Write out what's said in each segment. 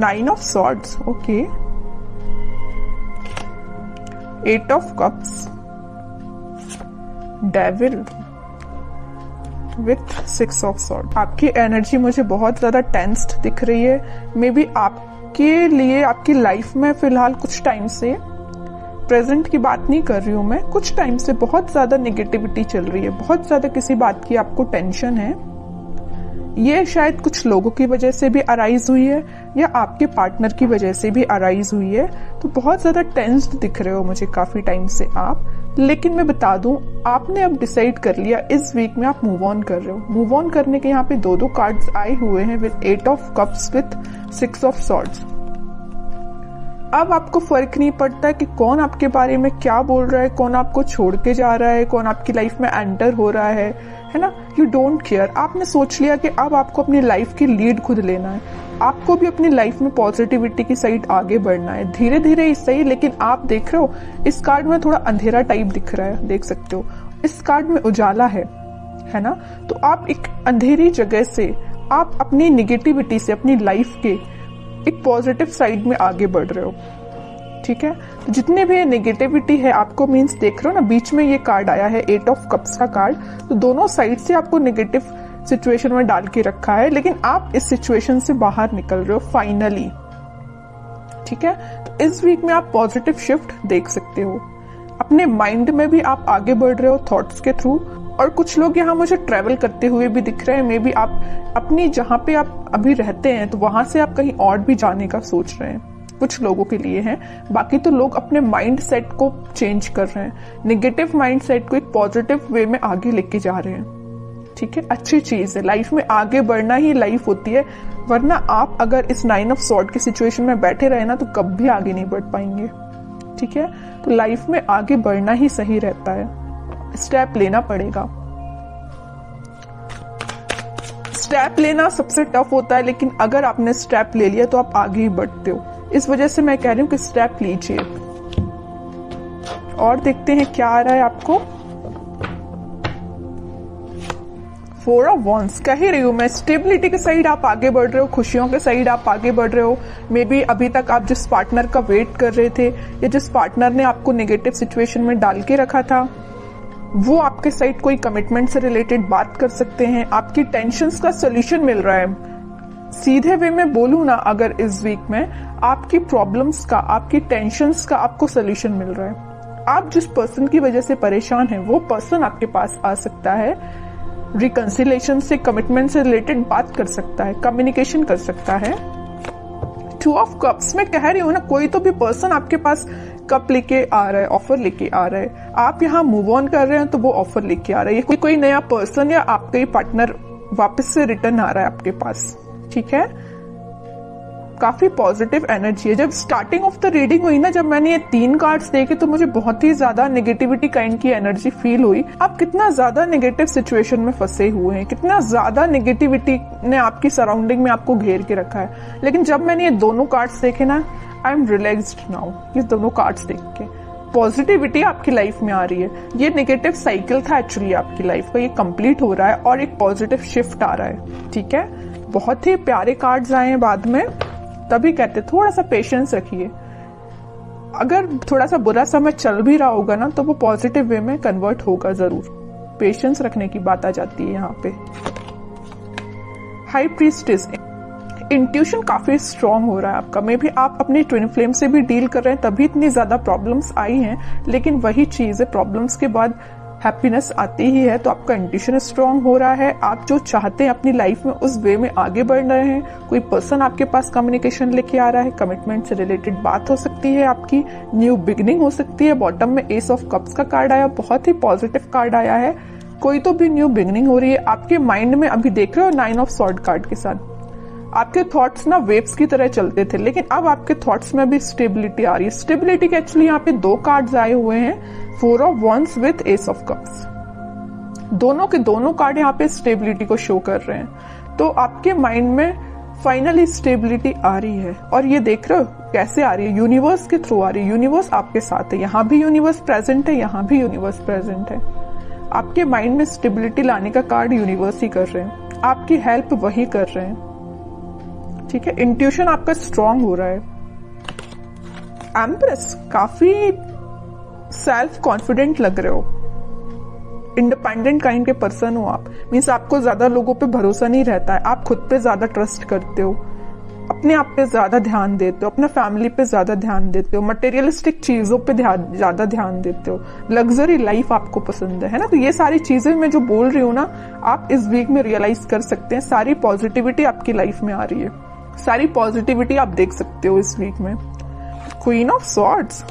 9 of swords, okay, 8 of cups, devil with 6 of sword. आपकी energy मुझे बहुत ज्यादा टेंस्ड दिख रही है। मे बी आपके लिए आपकी लाइफ में फिलहाल कुछ टाइम से, प्रेजेंट की बात नहीं कर रही हूं मैं, कुछ टाइम से बहुत ज्यादा नेगेटिविटी चल रही है, बहुत ज्यादा किसी बात की आपको टेंशन है। ये शायद कुछ लोगों की वजह से भी अराइज हुई है या आपके पार्टनर की वजह से भी अराइज हुई है। तो बहुत ज्यादा टेंस्ड दिख रहे हो मुझे काफी टाइम से आप। लेकिन मैं बता दूं, आपने अब डिसाइड कर लिया इस वीक में आप मूव ऑन कर रहे हो। मूव ऑन करने के यहाँ पे दो कार्ड्स आए हुए हैं with 8 of cups with 6 of swords. अब आपको फर्क नहीं पड़ता कि कौन आपके बारे में क्या बोल रहा है, कौन आपको छोड़ के जा रहा है, कौन आपकी लाइफ में एंटर हो रहा है ना। You don't care. आपने सोच लिया कि अब आपको अपनी लाइफ की लीड खुद लेना है। आपको भी अपनी लाइफ में पॉजिटिविटी की साइड आगे बढ़ना है, धीरे धीरे ही सही। लेकिन आप देख रहे हो इस कार्ड में थोड़ा अंधेरा टाइप दिख रहा है, देख सकते हो। इस कार्ड में उजाला है ना। तो आप एक अंधेरी जगह से आप अपनी निगेटिविटी से अपनी लाइफ के एक पॉजिटिव साइड में आगे बढ़ रहे हो, ठीक है। तो जितने भी नेगेटिविटी है आपको, मीन्स देख रहे हो ना, बीच में ये कार्ड आया है 8 ऑफ कप्स का कार्ड। तो दोनों साइड से आपको नेगेटिव सिचुएशन में डाल के रखा है, लेकिन आप इस सिचुएशन से बाहर निकल रहे हो फाइनली, ठीक है। तो इस वीक में आप पॉजिटिव शिफ्ट देख सकते हो। अपने माइंड में भी आप आगे बढ़ रहे हो थॉट्स के थ्रू। और कुछ लोग यहाँ मुझे ट्रेवल करते हुए भी दिख रहे हैं। मे बी आप अपनी जहां पे आप अभी रहते हैं तो वहां से आप कहीं और भी जाने का सोच रहे हैं, कुछ लोगों के लिए है। बाकी तो लोग अपने माइंड सेट को चेंज कर रहे हैं, नेगेटिव माइंड सेट को एक पॉजिटिव वे में आगे लेके जा रहे हैं, ठीक है। अच्छी चीज है, लाइफ में आगे बढ़ना ही लाइफ होती है। वरना आप अगर इस 9 ऑफ सॉर्ड की सिचुएशन में बैठे रहे ना तो कभी आगे नहीं बढ़ पाएंगे, ठीक है। तो लाइफ में आगे बढ़ना ही सही रहता है, स्टेप लेना पड़ेगा। स्टेप लेना सबसे टफ होता है, लेकिन अगर आपने स्टेप ले लिया तो आप आगे ही बढ़ते हो। इस वजह से मैं कह रही हूं कि स्टेप लीजिए। और देखते हैं क्या आ रहा है आपको। 4 ऑफ वॉन्ड्स। कह ही रही हूं मैं, स्टेबिलिटी के साइड आप आगे बढ़ रहे हो, खुशियों के साइड आप आगे बढ़ रहे हो। मे बी अभी तक आप जिस पार्टनर का वेट कर रहे थे या जिस पार्टनर ने आपको नेगेटिव सिचुएशन में डाल के रखा था, वो आपके साइड कोई कमिटमेंट से रिलेटेड बात कर सकते हैं। आपकी टेंशन्स का सोल्यूशन मिल रहा है। सीधे वे में बोलूं ना, अगर इस वीक में आपकी प्रॉब्लम्स का, आपकी टेंशन्स का आपको सोल्यूशन मिल रहा है। आप जिस पर्सन की वजह से परेशान हैं, वो पर्सन आपके पास आ सकता है, रिकंसिलेशन से, कमिटमेंट से रिलेटेड बात कर सकता है, कम्युनिकेशन कर सकता है। 2 ऑफ कप्स में कह रही हूं ना, कोई तो भी पर्सन आपके पास कप लेके आ रहा है, ऑफर लेके आ रहा है। आप यहाँ मूव ऑन कर रहे हैं तो वो ऑफर लेके आ रहा है। ये कोई नया पर्सन या आपका ही पार्टनर वापस से रिटर्न आ रहा है आपके पास, ठीक है। काफी पॉजिटिव एनर्जी है। जब स्टार्टिंग ऑफ द रीडिंग हुई ना, जब मैंने ये 3 कार्ड्स देखे तो मुझे बहुत ही ज्यादा नेगेटिविटी काइंड की एनर्जी फील हुई। आप कितना ज्यादा नेगेटिव सिचुएशन में फंसे हुए हैं, कितना ज्यादा नेगेटिविटी ने आपकी सराउंडिंग में आपको घेर के रखा है। लेकिन जब मैंने ये दोनों कार्ड्स देखे ना, आई एम रिलैक्स्ड नाउ। ये दोनों कार्ड्स देख के पॉजिटिविटी आपकी लाइफ में आ रही है। ये नेगेटिव साइकिल था एक्चुअली आपकी लाइफ का, ये कंप्लीट हो रहा है और एक पॉजिटिव शिफ्ट आ रहा है, ठीक है। बहुत ही प्यारे कार्ड्स आए हैं बाद में, तभी कहते थोड़ा सा पेशेंस रखिए। अगर थोड़ा सा बुरा समय चल भी रहा होगा ना, तो वो पॉजिटिव वे में कन्वर्ट होगा जरूर। पेशेंस रखने की बात आ जाती है यहाँ पे। हाई प्रीस्टेस, इंट्यूशन काफी स्ट्रांग हो रहा है आपका। मे भी आप अपनी ट्विन फ्लेम से भी डील कर रहे हैं, तभी इतनी ज्यादा प्रॉब्लम्स आई हैं। लेकिन वही चीज है, प्रॉब्लम्स के बाद हैप्पीनेस आती ही है। तो आपका इंट्यूशन स्ट्रांग हो रहा है। आप जो चाहते हैं अपनी लाइफ में उस वे में आगे बढ़ रहे हैं। कोई पर्सन आपके पास कम्युनिकेशन लेके आ रहा है, कमिटमेंट से रिलेटेड बात हो सकती है, आपकी न्यू बिगिनिंग हो सकती है। बॉटम में एस ऑफ कप्स का कार्ड आया, बहुत ही पॉजिटिव कार्ड आया है। कोई तो भी न्यू बिगिनिंग हो रही है आपके माइंड में। अभी देख रहे हो 9 ऑफ सॉर्ड कार्ड के साथ आपके थॉट्स ना वेव्स की तरह चलते थे, लेकिन अब आपके थॉट्स में भी स्टेबिलिटी आ रही है। स्टेबिलिटी के एक्चुअली यहाँ पे 2 कार्ड्स आए हुए हैं, 4 of wands with S of cups. दोनों के दोनों कार्ड यहाँ पे स्टेबिलिटी को शो कर रहे हैं। तो आपके माइंड में फाइनली स्टेबिलिटी आ रही है। और ये देख रहे हो कैसे आ रही है, यूनिवर्स के थ्रू आ रही है। यूनिवर्स आपके साथ है, यहाँ भी यूनिवर्स प्रेजेंट है, यहाँ भी यूनिवर्स प्रेजेंट है। आपके माइंड में स्टेबिलिटी लाने का कार्ड यूनिवर्स ही कर रहे हैं, आपकी हेल्प वही कर रहे हैं, ठीक है, इंट्यूशन आपका स्ट्रांग हो रहा है। एम्प्रेस, काफी सेल्फ कॉन्फिडेंट लग रहे हो, इंडिपेंडेंट काइंड के पर्सन हो आप। मीन्स आपको ज्यादा लोगों पे भरोसा नहीं रहता है, आप खुद पे ज्यादा ट्रस्ट करते हो, अपने आप पे ज्यादा ध्यान देते हो, अपना फैमिली पे ज्यादा ध्यान देते हो, मटेरियलिस्टिक चीजों पे ज्यादा ध्यान देते हो, लग्जरी लाइफ आपको पसंद है ना। तो ये सारी चीजें मैं जो बोल रही हूँ ना, आप इस वीक में रियलाइज कर सकते हैं। सारी पॉजिटिविटी आपकी लाइफ में आ रही है, सारी पॉजिटिविटी आप देख सकते हो इस वीक में। क्वीन ऑफ सॉर्ड्स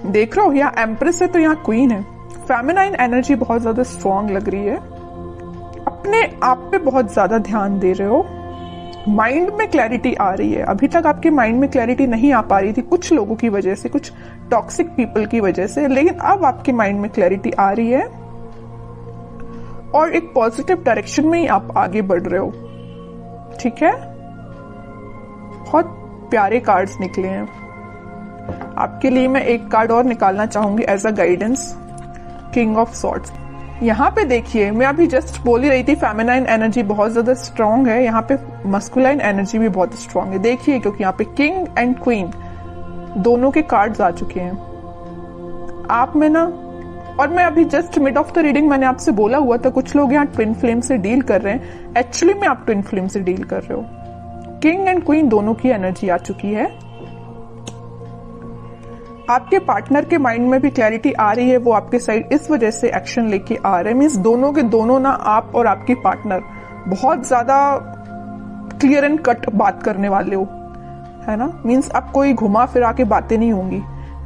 देख रहे हो, यहाँ एम्प्रेस है तो यहाँ क्वीन है। फेमिनाइन एनर्जी बहुत ज्यादा स्ट्रांग लग रही है, अपने आप पे बहुत ज्यादा ध्यान दे रहे हो, माइंड में क्लैरिटी आ रही है। अभी तक आपके माइंड में क्लैरिटी नहीं आ पा रही थी कुछ लोगों की वजह से, कुछ टॉक्सिक पीपल की वजह से, लेकिन अब आपके माइंड में क्लैरिटी आ रही है और एक पॉजिटिव डायरेक्शन में ही आप आगे बढ़ रहे हो। ठीक है, बहुत प्यारे कार्ड्स निकले हैं आपके लिए। मैं एक कार्ड और निकालना चाहूंगी as a guidance, king of swords. यहाँ पे देखिए, मैं अभी जस्ट बोल ही रही थी फेमिनाइन एनर्जी बहुत ज्यादा स्ट्रांग है, यहाँ पे मस्कुलाइन एनर्जी भी बहुत स्ट्रांग है। देखिए, क्योंकि यहाँ पे किंग एंड क्वीन दोनों के कार्ड्स आ चुके हैं आप में ना। और मैं अभी just mid of the reading मैंने आपसे बोला हुआ था कुछ लोग यहाँ ट्विन फ्लेम से डील कर रहे हैं, एक्चुअली में आप ट्विन फ्लेम से डील कर रहे हो। किंग एंड क्वीन दोनों की एनर्जी आ चुकी है। आपके पार्टनर के माइंड में भी क्लैरिटी आ रही है, वो आपके साइड इस वजह से एक्शन लेके आ रहे हैं। मीन्स दोनों के दोनों ना, आप और आपकी पार्टनर बहुत ज्यादा क्लियर एंड कट बात करने वाले हो, है ना। मीन्स अब कोई घुमा फिरा के बातें नहीं होंगी,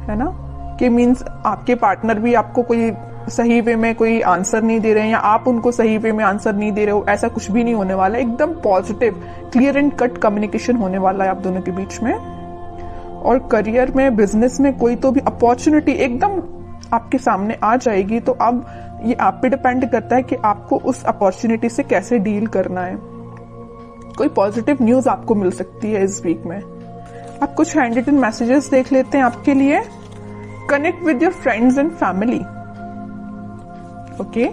है ना, कि मीन्स आपके पार्टनर भी आपको कोई सही वे में कोई आंसर नहीं दे रहे हैं या आप उनको सही वे में आंसर नहीं दे रहे हो, ऐसा कुछ भी नहीं होने वाला। एकदम positive clear and cut communication होने वाला है आप दोनों के बीच में। और करियर में, बिजनेस में कोई तो भी अपॉर्चुनिटी एकदम आपके सामने आ जाएगी। तो अब ये आप पे डिपेंड करता है कि आपको उस अपॉर्चुनिटी से कैसे डील करना है। कोई पॉजिटिव न्यूज आपको मिल सकती है इस वीक में। आप कुछ हैंड रिटन मैसेजेस देख लेते हैं आपके लिए। Connect with your friends and family. Okay,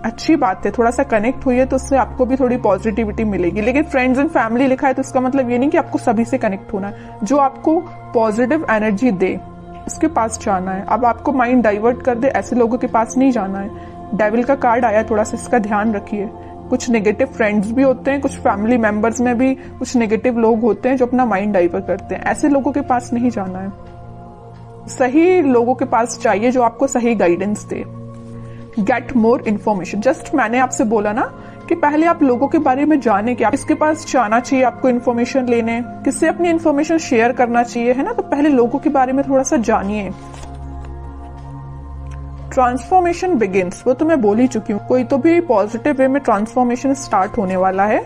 अच्छी बात है, थोड़ा सा कनेक्ट हुई है तो उससे आपको भी थोड़ी पॉजिटिविटी मिलेगी। लेकिन फ्रेंड्स एंड फैमिली लिखा है तो इसका मतलब ये नहीं कि आपको सभी से कनेक्ट होना है। जो आपको पॉजिटिव एनर्जी दे उसके पास जाना है। अब आपको माइंड डाइवर्ट कर दे ऐसे लोगों के पास नहीं जाना है। डेविल का कार्ड आया, थोड़ा सा इसका ध्यान रखिए। कुछ नेगेटिव फ्रेंड्स भी होते हैं, कुछ फैमिली मेंबर्स में भी कुछ नेगेटिव लोग होते हैं जो अपना माइंड डाइवर्ट करते हैं। ऐसे लोगों के पास नहीं जाना है, सही लोगों के पास चाहिए जो आपको सही गाइडेंस दे। गेट मोर इन्फॉर्मेशन, जस्ट मैंने आपसे बोला ना कि पहले आप लोगों के बारे में जाने कि आप किसके पास जाना चाहिए, आपको इन्फॉर्मेशन लेने, किससे अपनी इन्फॉर्मेशन शेयर करना चाहिए, है ना। तो पहले लोगों के बारे में थोड़ा सा जानिए। ट्रांसफॉर्मेशन बिगिंस, वो तो मैं बोल ही चुकी हूँ। कोई तो भी पॉजिटिव वे में ट्रांसफॉर्मेशन स्टार्ट होने वाला है।